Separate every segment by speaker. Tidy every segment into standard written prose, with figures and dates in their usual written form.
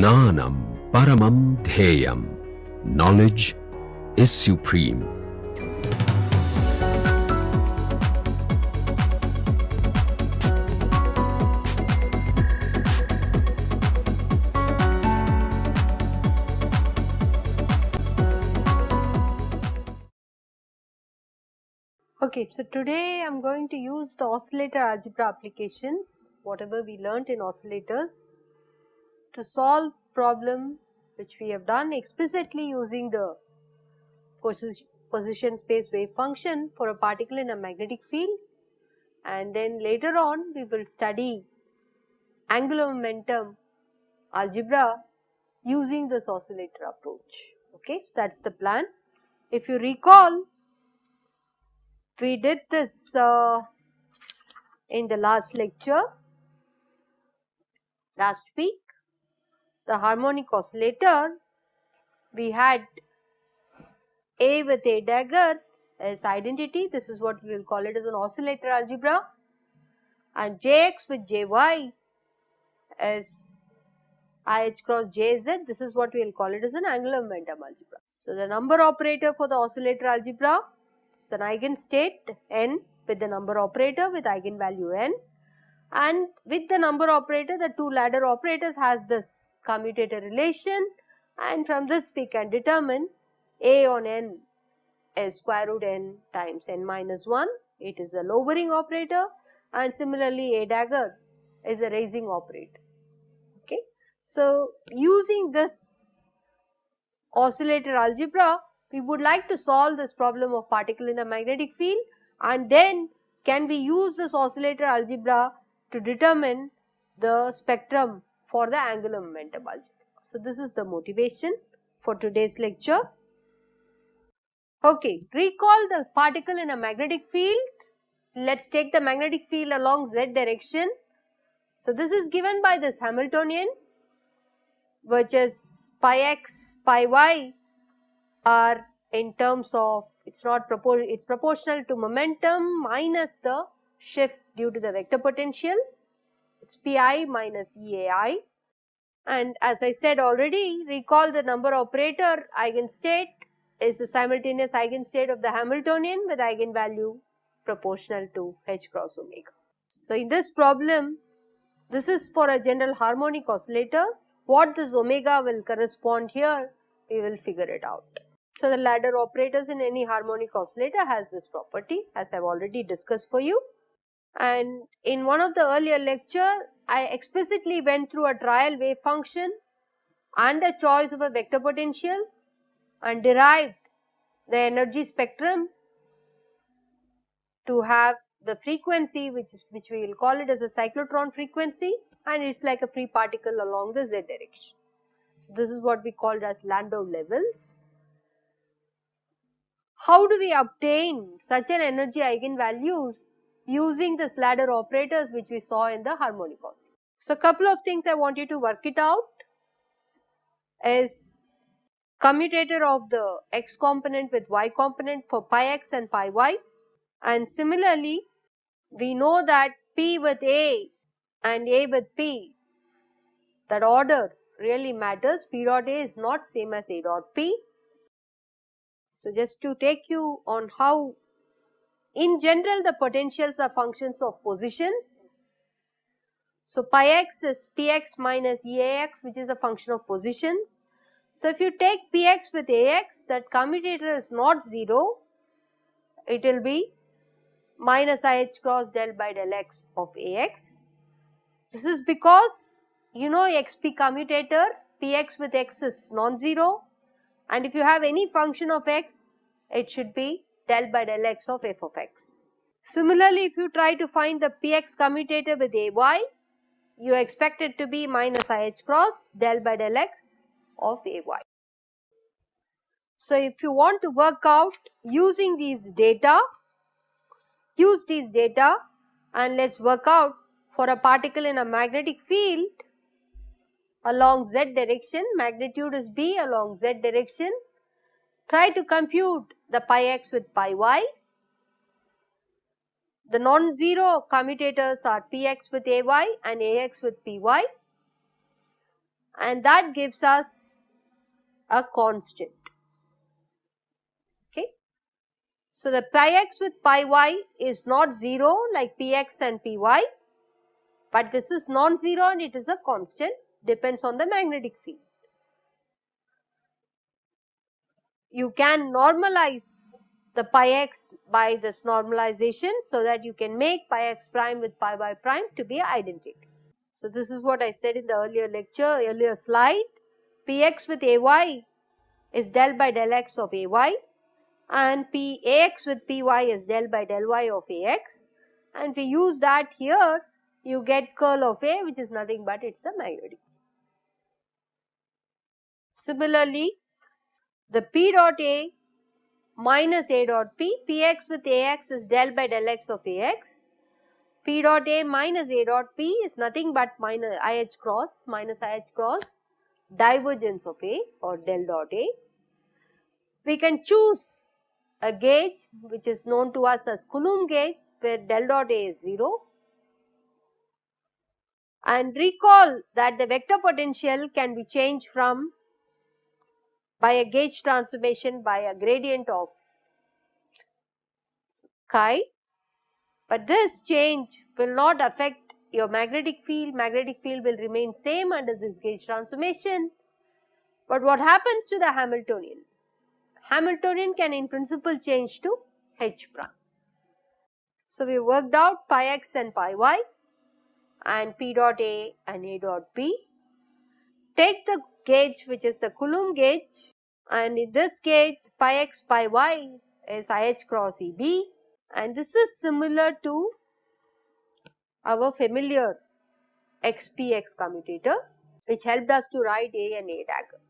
Speaker 1: Jnanam Paramam Dheyam. Knowledge is supreme.
Speaker 2: Okay, so today I am going to use the oscillator algebra applications, whatever we learnt in oscillators, to solve problem which we have done explicitly using the position space wave function for a particle in a magnetic field, and then later on we will study angular momentum algebra using this oscillator approach. Okay, so that is the plan. If you recall, we did this in the last lecture, last week. The harmonic oscillator, we had A with A dagger as identity, this is what we will call it as an oscillator algebra, and Jx with Jy as IH cross Jz, this is what we will call it as an angular momentum algebra. So, the number operator for the oscillator algebra is an eigenstate n with the number operator with eigenvalue n, and with the number operator the two ladder operators has this commutator relation, and from this we can determine A on n is square root n times n minus 1, it is a lowering operator, and similarly A dagger is a raising operator. Okay. So, using this oscillator algebra, we would like to solve this problem of particle in a magnetic field, and then can we use this oscillator algebra to determine the spectrum for the angular momentum algebra. So, this is the motivation for today's lecture. Okay, recall the particle in a magnetic field. Let us take the magnetic field along z direction. So, this is given by this Hamiltonian, which is pi x, pi y are in terms of, it is proportional to momentum minus the shift due to the vector potential. It is pi minus EAI, and as I said already, recall the number operator eigenstate is the simultaneous eigenstate of the Hamiltonian with eigenvalue proportional to h cross omega. So, in this problem, this is for a general harmonic oscillator. What this omega will correspond here, we will figure it out. So, the ladder operators in any harmonic oscillator has this property, as I have already discussed for you. And in one of the earlier lecture, I explicitly went through a trial wave function and a choice of a vector potential and derived the energy spectrum to have the frequency which we will call it as a cyclotron frequency, and it is like a free particle along the z direction. So, this is what we called as Landau levels. How do we obtain such an energy eigenvalues using this ladder operators which we saw in the harmonic oscillator? So, a couple of things I want you to work it out is commutator of the x component with y component for pi x and pi y, and similarly we know that p with a and a with p, that order really matters. P dot a is not same as a dot p. So, just to take you on how in general the potentials are functions of positions. So, pi x is px minus eax, which is a function of positions. So, if you take px with ax, that commutator is not 0, it will be minus ih cross del by del x of ax. This is because you know xp commutator, px with x is non-zero, and if you have any function of x, it should be del by del x of f of x. Similarly, if you try to find the px commutator with ay, you expect it to be minus ih cross del by del x of ay. So, if you want to work out using these data, use these data and let us work out for a particle in a magnetic field along z direction, magnitude is b along z direction. Try to compute the pi x with pi y. The non-zero commutators are px with ay and ax with py, and that gives us a constant. Okay. So the pi x with pi y is not 0 like px and py, but this is non-zero and it is a constant, depends on the magnetic field. You can normalize the pi x by this normalization so that you can make pi x prime with pi y prime to be identical. So this is what I said in the earlier slide. Px with ay is del by del x of ay, and Ax with Py is del by del y of Ax, and if we use that here, you get curl of A, which is nothing but it's a magnetic. Similarly, the P dot A minus A dot P, Px with Ax is del by del x of Ax, P dot A minus A dot P is nothing but minus IH cross, divergence of A or del dot A. We can choose a gauge which is known to us as Coulomb gauge, where del dot A is 0, and recall that the vector potential can be changed from by a gauge transformation by a gradient of chi, but this change will not affect your magnetic field will remain same under this gauge transformation. But what happens to the Hamiltonian? Hamiltonian can in principle change to H prime. So we worked out pi x and pi y and P dot A and A dot B. Take the gauge which is the Coulomb gauge, and in this gauge pi x pi y is IH cross EB, and this is similar to our familiar XPX commutator which helped us to write A and A dagger.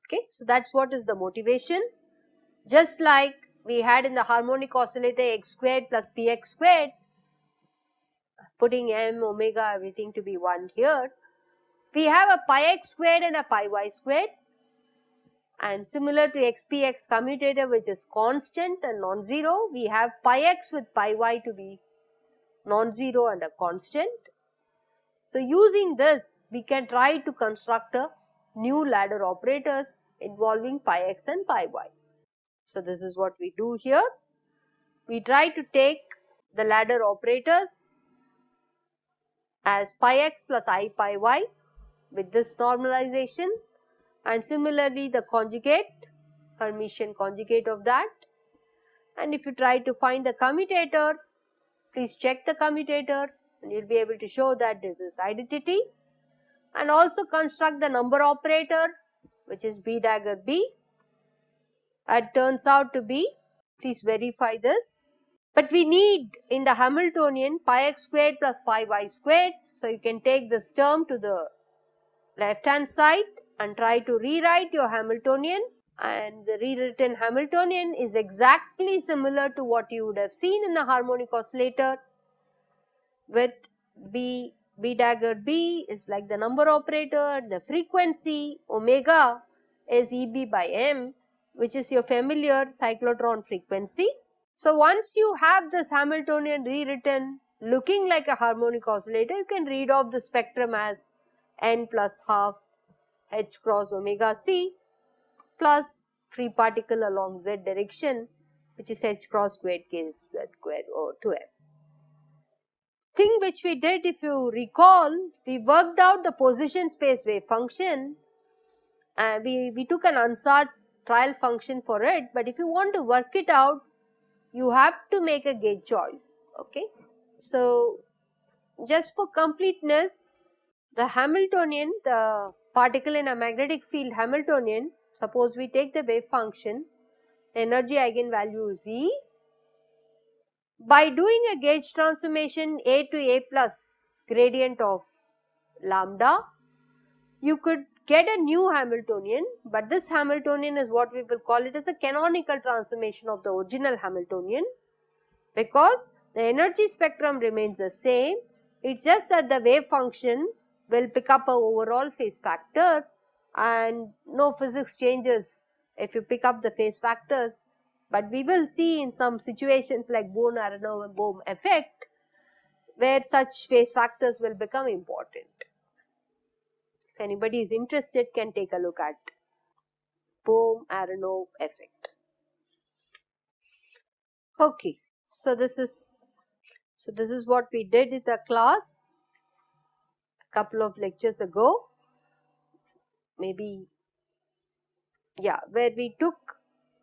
Speaker 2: Okay, so that's what is the motivation. Just like we had in the harmonic oscillator x squared plus px squared, putting m, omega, everything to be 1 here, we have a pi x squared and a pi y squared, and similar to xpx commutator which is constant and non-zero, we have pi x with pi y to be non-zero and a constant. So using this, we can try to construct a new ladder operators involving pi x and pi y. So this is what we do here. We try to take the ladder operators as pi x plus I pi y with this normalization, and similarly the conjugate, Hermitian conjugate of that. And if you try to find the commutator, please check the commutator and you will be able to show that this is identity, and also construct the number operator which is B dagger B. It turns out to be, please verify this, but we need in the Hamiltonian pi x squared plus pi y squared. So you can take this term to the left hand side and try to rewrite your Hamiltonian, and the rewritten Hamiltonian is exactly similar to what you would have seen in a harmonic oscillator, with B dagger B is like the number operator, the frequency omega is EB by M, which is your familiar cyclotron frequency. So once you have this Hamiltonian rewritten looking like a harmonic oscillator, you can read off the spectrum as n plus half h cross omega c plus free particle along z direction, which is h cross squared k squared over 2m. Thing which we did, if you recall, we worked out the position space wave function. We took an Ansatz trial function for it, but if you want to work it out, you have to make a gauge choice. Okay, so just for completeness, the Hamiltonian, the particle in a magnetic field Hamiltonian, suppose we take the wave function, the energy eigenvalue is E. By doing a gauge transformation A to A plus gradient of lambda, you could get a new Hamiltonian, but this Hamiltonian is what we will call it as a canonical transformation of the original Hamiltonian, because the energy spectrum remains the same. It's just that the wave function will pick up a overall phase factor, and no physics changes if you pick up the phase factors. But we will see in some situations like Born-Aronoff-Bohm effect, where such phase factors will become important. If anybody is interested, can take a look at Bohm-Aharonov effect. Okay, so this is what we did in the class a couple of lectures ago, maybe, yeah, where we took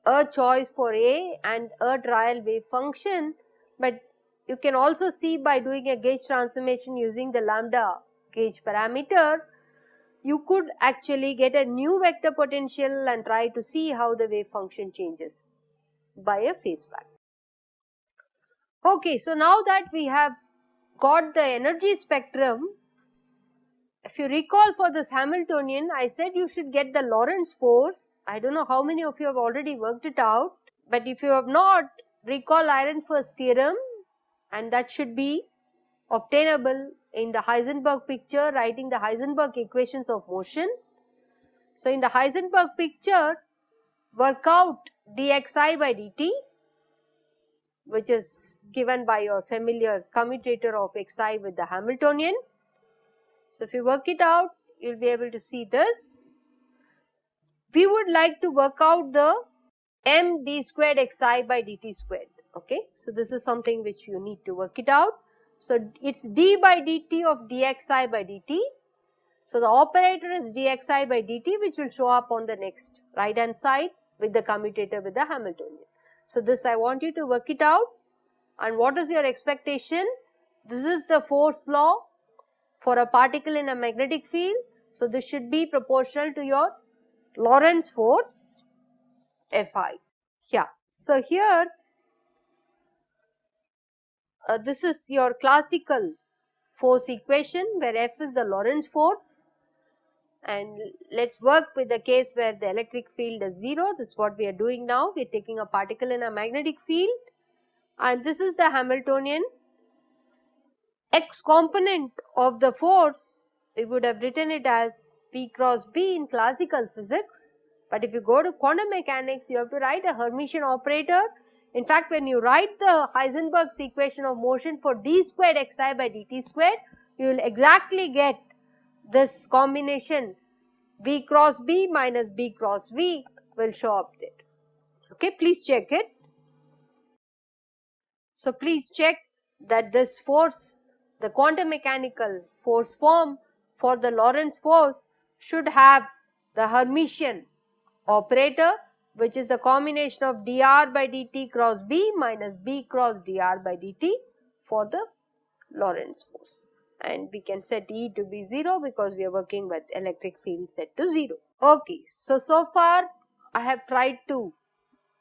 Speaker 2: a choice for A and a trial wave function, but you can also see by doing a gauge transformation using the lambda gauge parameter, you could actually get a new vector potential and try to see how the wave function changes by a phase factor. Okay, so now that we have got the energy spectrum, if you recall for this Hamiltonian, I said you should get the Lorentz force. I don't know how many of you have already worked it out, but if you have not, recall Ehrenfest's theorem, and that should be obtainable in the Heisenberg picture, writing the Heisenberg equations of motion. So, in the Heisenberg picture, work out dxi by dt, which is given by your familiar commutator of xi with the Hamiltonian. So, if you work it out, you will be able to see this. We would like to work out the m d squared xi by dt squared. Okay. So, this is something which you need to work it out. So, it is d by dt of dxi by dt. So, the operator is dxi by dt, which will show up on the next right hand side with the commutator with the Hamiltonian. So, this I want you to work it out, and what is your expectation? This is the force law for a particle in a magnetic field. So, this should be proportional to your Lorentz force Fi. Yeah. So, here this is your classical force equation where F is the Lorentz force, and let us work with the case where the electric field is 0. This is what we are doing now. We are taking a particle in a magnetic field, and this is the Hamiltonian. X component of the force, we would have written it as P cross B in classical physics, but if you go to quantum mechanics, you have to write a Hermitian operator. In fact, when you write the Heisenberg's equation of motion for d squared xi by dt squared, you will exactly get this combination V cross B minus B cross V will show up there. Okay, please check it. So, please check that this force, the quantum mechanical force form for the Lorentz force, should have the Hermitian operator, which is the combination of dr by dt cross B minus B cross dr by dt for the Lorentz force. And we can set E to be 0 because we are working with electric field set to 0. Okay, so far I have tried to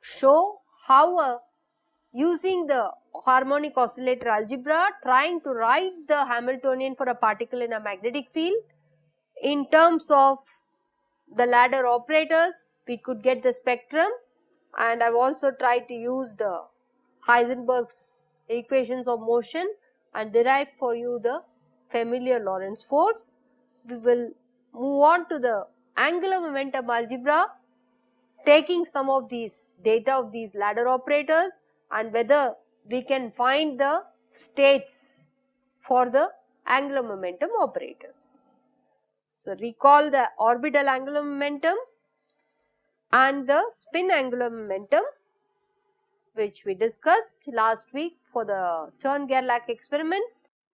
Speaker 2: show how using the harmonic oscillator algebra, trying to write the Hamiltonian for a particle in a magnetic field in terms of the ladder operators, we could get the spectrum, and I have also tried to use the Heisenberg's equations of motion and derive for you the familiar Lorentz force. We will move on to the angular momentum algebra, taking some of these data of these ladder operators and whether we can find the states for the angular momentum operators. So, recall the orbital angular momentum and the spin angular momentum, which we discussed last week for the Stern-Gerlach experiment.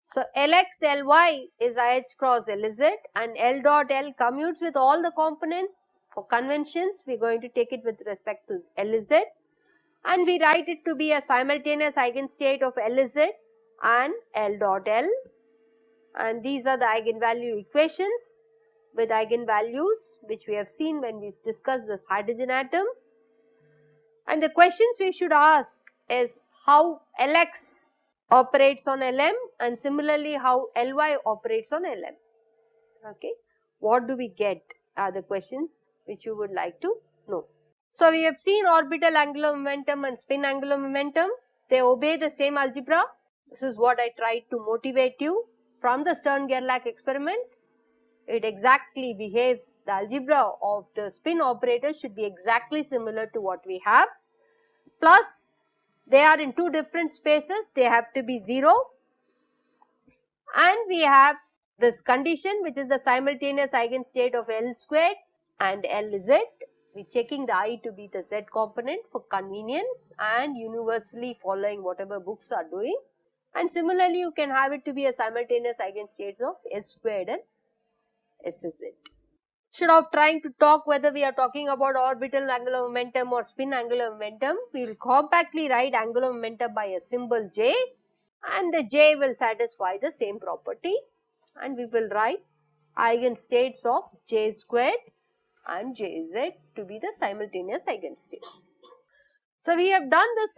Speaker 2: So, Lx Ly is IH cross Lz, and L dot L commutes with all the components. For conventions, we are going to take it with respect to Lz, and we write it to be a simultaneous eigenstate of Lz and L dot L, and these are the eigenvalue equations with eigenvalues which we have seen when we discussed this hydrogen atom. And the questions we should ask is how Lx operates on Lm, and similarly how Ly operates on Lm. Okay, what do we get are the questions which you would like to know. So, we have seen orbital angular momentum and spin angular momentum, they obey the same algebra. This is what I tried to motivate you from the Stern-Gerlach experiment. It exactly behaves, the algebra of the spin operator should be exactly similar to what we have, plus they are in two different spaces, they have to be 0, and we have this condition, which is the simultaneous eigenstate of L squared and LZ. We are checking the I to be the Z component for convenience and universally following whatever books are doing. And similarly, you can have it to be a simultaneous eigenstates of S squared and SZ. Instead of trying to talk whether we are talking about orbital angular momentum or spin angular momentum, we will compactly write angular momentum by a symbol J, and the J will satisfy the same property, and we will write eigenstates of J squared and Jz to be the simultaneous eigenstates. So, we have done this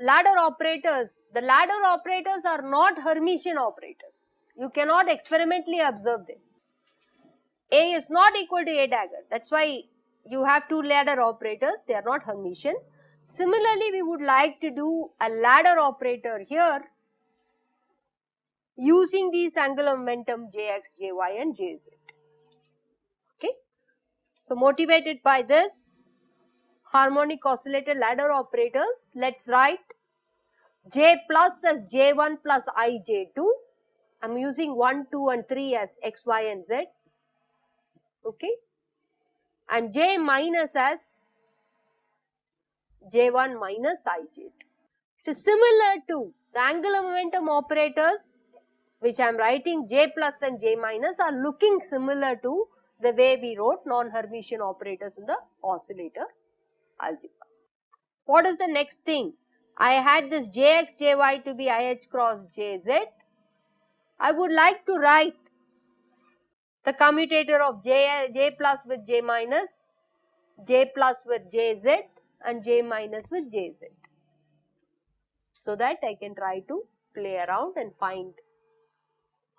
Speaker 2: ladder operators. The ladder operators are not Hermitian operators. You cannot experimentally observe them. A is not equal to A dagger. That is why you have two ladder operators. They are not Hermitian. Similarly, we would like to do a ladder operator here using these angular momentum Jx, Jy and Jz. Okay. So, motivated by this harmonic oscillator ladder operators, let us write J plus as J1 plus I J2. I am using 1, 2 and 3 as x, y and z. Okay. And J minus as J1 minus I J2. It is similar to the angular momentum operators which I am writing J plus and J minus are looking similar to the way we wrote non-Hermitian operators in the oscillator algebra. What is the next thing? I had this Jx, Jy to be IH cross Jz. I would like to write the commutator of J plus with J minus, J plus with Jz and J minus with Jz, so that I can try to play around and find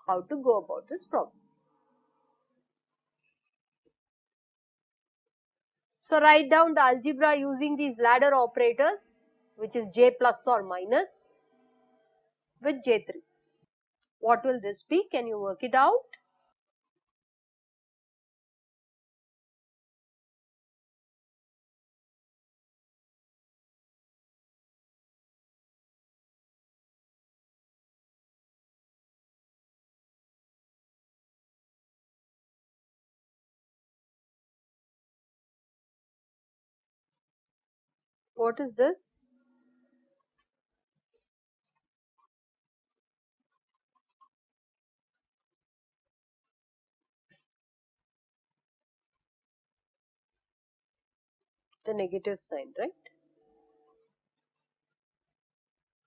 Speaker 2: how to go about this problem. So, write down the algebra using these ladder operators, which is J plus or minus with J3. What will this be? Can you work it out? What is this? The negative sign, right?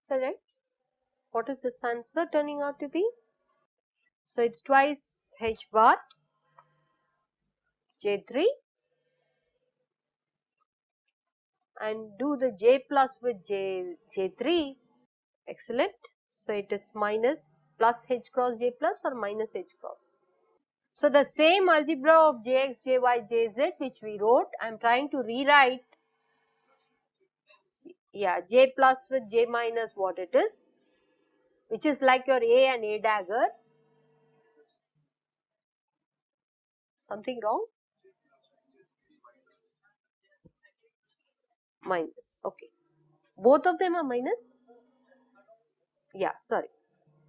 Speaker 2: So, right? What is this answer turning out to be? So, it is twice H bar J3 and do the J plus with J3. Excellent. So, it is minus plus H cross J plus or minus H cross. So, the same algebra of Jx, Jy, Jz which we wrote, I am trying to rewrite, J plus with J minus what it is, which is like your A and A dagger. Something wrong? Minus, okay. Both of them are minus? Yeah, sorry.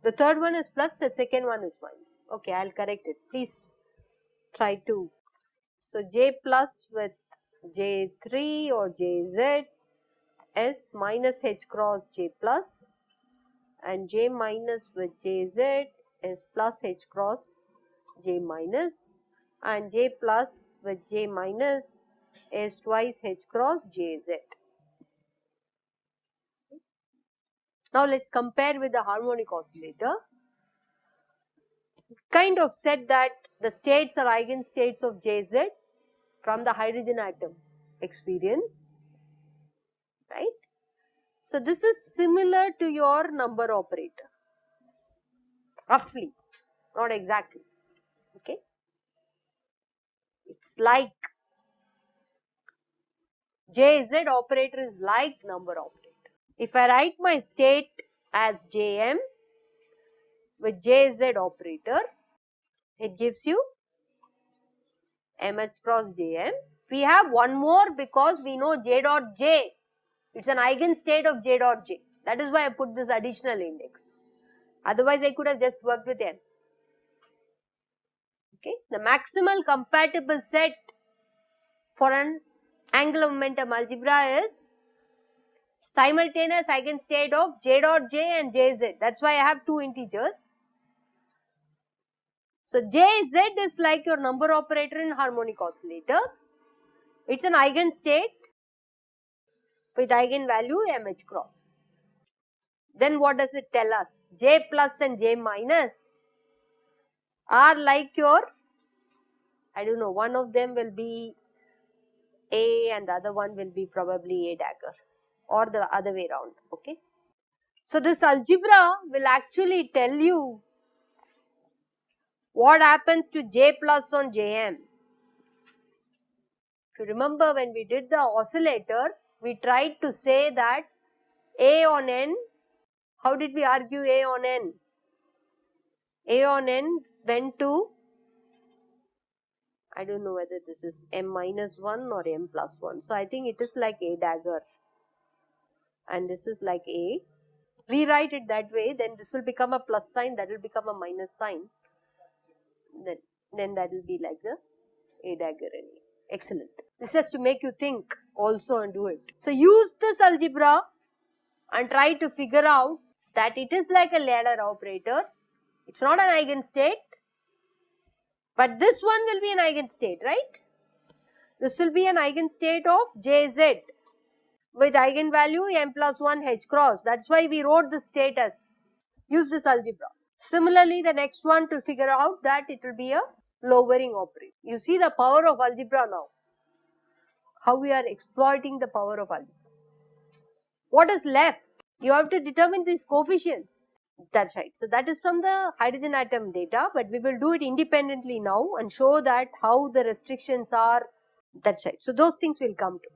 Speaker 2: The third one is plus, the second one is minus. Okay, I will correct it. Please try to. So, J plus with J3 or Jz is minus H cross J plus, and J minus with Jz is plus H cross J minus, and J plus with J minus is twice H cross Jz. Now, let us compare with the harmonic oscillator. Kind of said that the states are eigenstates of Jz from the hydrogen atom experience, right. So, this is similar to your number operator, roughly, not exactly, okay. It is like Jz operator is like number operator. If I write my state as Jm with Jz operator, it gives you Mh cross Jm. We have one more because we know J dot J, it is an eigenstate of J dot J. That is why I put this additional index. Otherwise, I could have just worked with M. Okay, the maximal compatible set for an angular momentum algebra is simultaneous eigenstate of j dot j and jz. That's why I have two integers. So jz is like your number operator in harmonic oscillator. It's an eigenstate with eigenvalue mh cross. Then what does it tell us? J plus and J minus are like your, I don't know, one of them will be A and the other one will be probably A dagger, or the other way around. Okay. So this algebra will actually tell you what happens to J plus on Jm. If you remember, when we did the oscillator, we tried to say that A on n, how did we argue A on n? A on n went to, I don't know whether this is m minus 1 or m plus 1. So I think it is like A dagger and this is like A. Rewrite it that way, then this will become a plus sign, that will become a minus sign. Then that will be like the A dagger and A. Excellent. This has to make you think also and do it. So use this algebra and try to figure out that it is like a ladder operator. It's not an eigenstate, but this one will be an eigenstate, right? This will be an eigenstate of Jz with eigenvalue m plus 1 h cross. That's why we wrote the state as, use this algebra. Similarly, the next one to figure out that it will be a lowering operator. You see the power of algebra now. How we are exploiting the power of algebra. What is left? You have to determine these coefficients. That's right. So that is from the hydrogen atom data, but we will do it independently now and show that how the restrictions are. That's right. So those things will come to.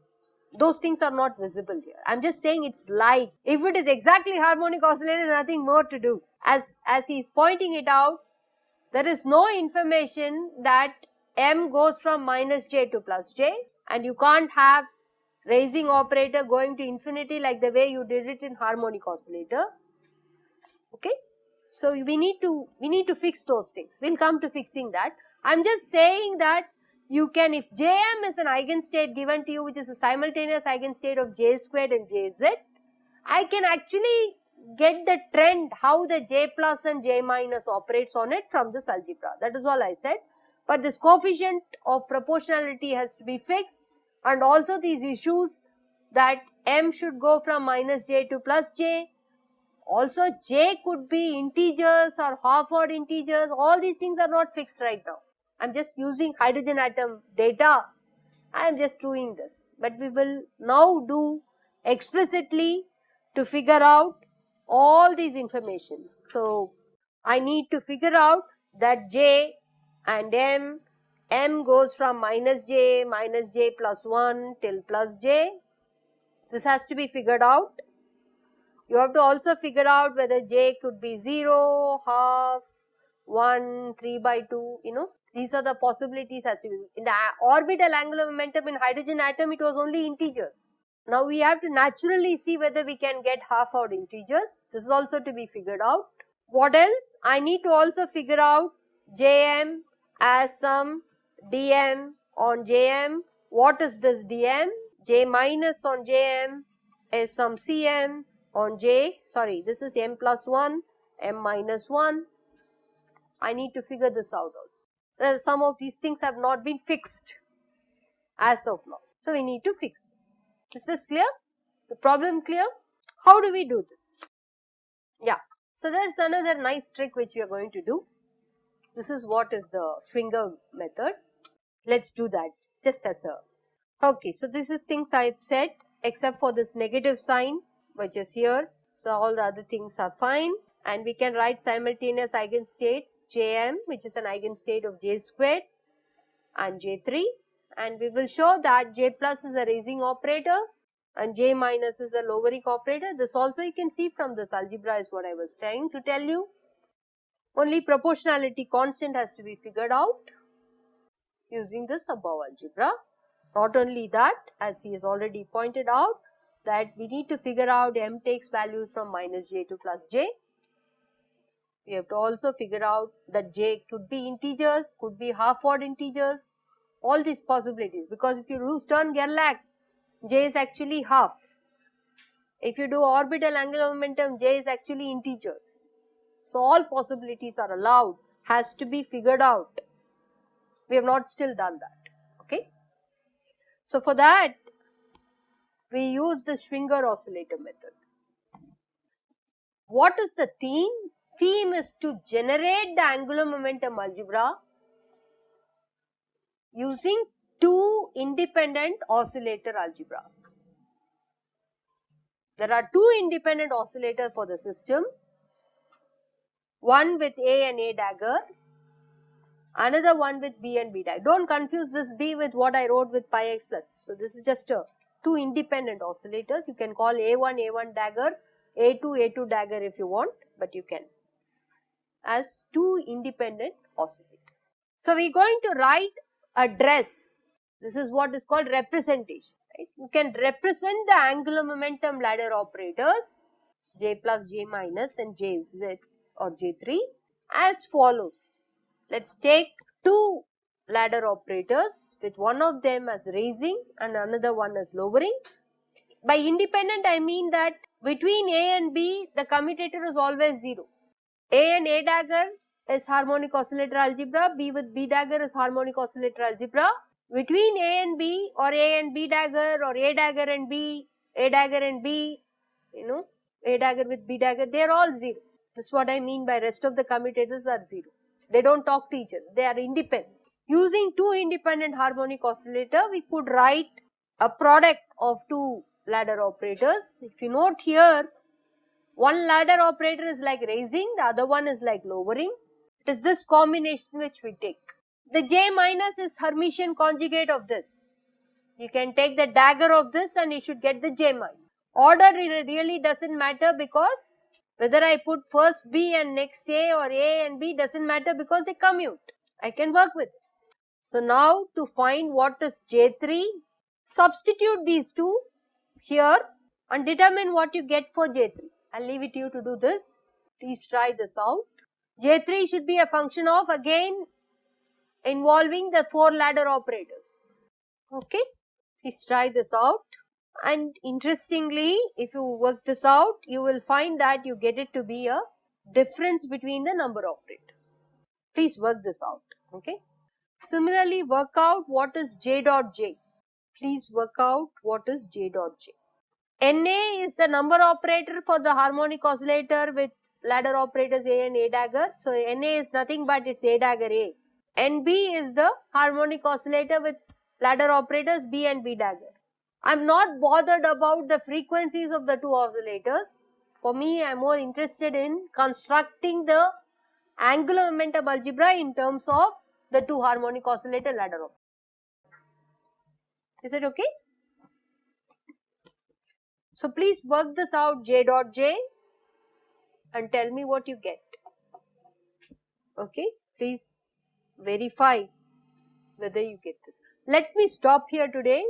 Speaker 2: Those things are not visible here. I'm just saying it's like, if it is exactly harmonic oscillator, there's nothing more to do. As he is pointing it out, there is no information that m goes from minus j to plus j, and you can't have raising operator going to infinity like the way you did it in harmonic oscillator. Okay, so we need to fix those things. We'll come to fixing that. I'm just saying that you can, if Jm is an eigenstate given to you, which is a simultaneous eigenstate of j squared and jz, I can actually get the trend how the j plus and j minus operates on it from this algebra. That is all I said. But this coefficient of proportionality has to be fixed, and also these issues that m should go from minus j to plus j. Also j could be integers or half odd integers. All these things are not fixed right now. I'm just using hydrogen atom data. I'm just doing this. But we will now do explicitly to figure out all these informations. So I need to figure out that j and m goes from minus j plus 1 till plus j. This has to be figured out. You have to also figure out whether j could be 0, half, 1, 3 by 2, These are the possibilities as we, in the orbital angular momentum in hydrogen atom, it was only integers. Now we have to naturally see whether we can get half odd integers. This is also to be figured out. What else? I need to also figure out Jm as some dm on Jm. What is this dm? J minus on Jm is some Cm on J. Sorry, this is m plus 1, m minus 1. I need to figure this out also. Some of these things have not been fixed as of now. So we need to fix this. Is this clear? The problem clear? How do we do this? Yeah. So there is another nice trick which we are going to do. This is what is the Schwinger method. Let's do that just as a. Okay, so this is things I've said except for this negative sign which is here. So all the other things are fine. And we can write simultaneous eigenstates Jm, which is an eigenstate of j squared, and J3, and we will show that j plus is a raising operator and j minus is a lowering operator. This also you can see from this algebra is what I was trying to tell you. Only proportionality constant has to be figured out using this above algebra. Not only that, as he has already pointed out, that we need to figure out m takes values from minus j to plus j. We have to also figure out that j could be integers, could be half odd integers, all these possibilities, because if you do Stern-Gerlach, j is actually half. If you do orbital angular momentum, j is actually integers. So all possibilities are allowed, has to be figured out. We have not still done that. Okay. So for that, we use the Schwinger oscillator method. What is the theme? Theme is to generate the angular momentum algebra using two independent oscillator algebras. There are two independent oscillators for the system, one with A and A dagger, another one with B and B dagger. Don't confuse this B with what I wrote with pi x plus. So this is just two independent oscillators. You can call A1 dagger, A2 dagger if you want, but you can, as two independent oscillators. So we are going to write a dress. This is what is called representation. Right? You can represent the angular momentum ladder operators j plus j minus and jz or j3 as follows. Let's take two ladder operators with one of them as raising and another one as lowering. By independent I mean that between A and B the commutator is always 0. A and A dagger is harmonic oscillator algebra, B with B dagger is harmonic oscillator algebra. Between A and B or A and B dagger or A dagger and B, A dagger and B, A dagger with B dagger, they are all 0. This is what I mean by rest of the commutators are 0. They don't talk to each other, they are independent. Using two independent harmonic oscillator, we could write a product of two ladder operators. If you note here, one ladder operator is like raising, the other one is like lowering. It is this combination which we take. The j minus is Hermitian conjugate of this. You can take the dagger of this and you should get the j minus. Order really doesn't matter, because whether I put first B and next A or A and B doesn't matter, because they commute. I can work with this. So now to find what is j3, substitute these two here and determine what you get for j3. I'll leave it to you to do this. Please try this out. j3 should be a function of, again, involving the four ladder operators. Okay, please try this out. And interestingly, if you work this out, you will find that you get it to be a difference between the number of operators. Please work this out. Okay. Similarly, work out what is j dot j. Please work out what is j dot j. Na is the number operator for the harmonic oscillator with ladder operators A and A dagger. So Na is nothing but it's A dagger A. Nb is the harmonic oscillator with ladder operators B and B dagger. I am not bothered about the frequencies of the two oscillators. For me, I am more interested in constructing the angular momentum algebra in terms of the two harmonic oscillator ladder operators. Is it okay? So please work this out, j dot j, and tell me what you get. Okay, please verify whether you get this. Let me stop here today.